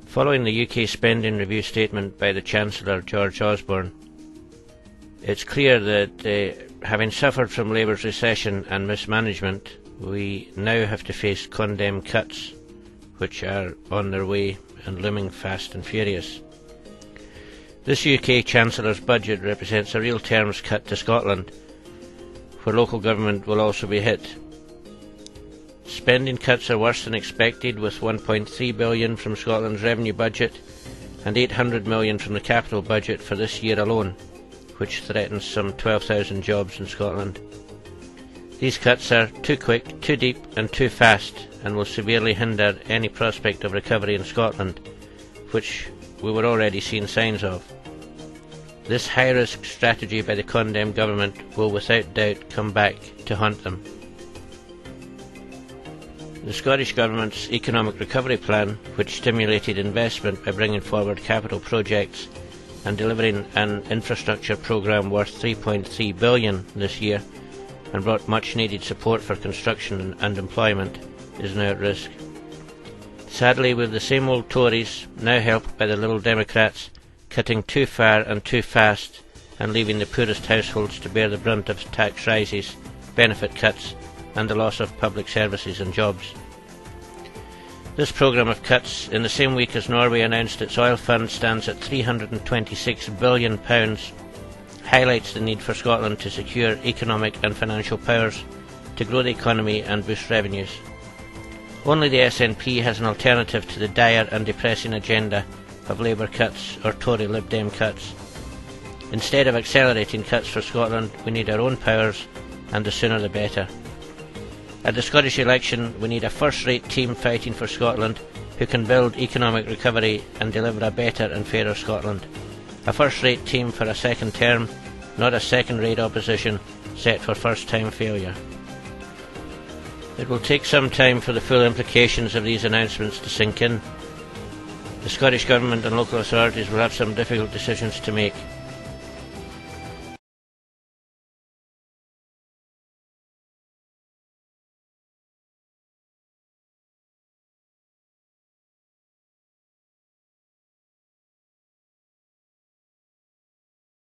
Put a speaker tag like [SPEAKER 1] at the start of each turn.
[SPEAKER 1] Following the UK spending review statement by the Chancellor George Osborne, it's clear that having suffered from Labour's recession and mismanagement, we now have to face ConDem cuts, which are on their way and looming fast and furious. This UK Chancellor's budget represents a real terms cut to Scotland, where local government will also be hit. Spending cuts are worse than expected, with 1.3 billion from Scotland's revenue budget and 800 million from the capital budget for this year alone, which threatens some 12,000 jobs in Scotland. These cuts are too quick, too deep and too fast, and will severely hinder any prospect of recovery in Scotland, which we were already seeing signs of. This high-risk strategy by the ConDem government will without doubt come back to haunt them. The Scottish Government's economic recovery plan, which stimulated investment by bringing forward capital projects and delivering an infrastructure programme worth 3.3 billion this year, and brought much needed support for construction and employment, is now at risk. Sadly, with the same old Tories, now helped by the Liberal Democrats, cutting too far and too fast and leaving the poorest households to bear the brunt of tax rises, benefit cuts and the loss of public services and jobs. This programme of cuts, in the same week as Norway announced its oil fund stands at £326 billion, highlights the need for Scotland to secure economic and financial powers to grow the economy and boost revenues. Only the SNP has an alternative to the dire and depressing agenda of Labour cuts or Tory Lib Dem cuts. Instead of accelerating cuts for Scotland, we need our own powers, and the sooner the better. At the Scottish election, we need a first-rate team fighting for Scotland who can build economic recovery and deliver a better and fairer Scotland. A first-rate team for a second term, not a second-rate opposition set for first-time failure. It will take some time for the full implications of these announcements to sink in. The Scottish Government and local authorities will have some difficult decisions to make.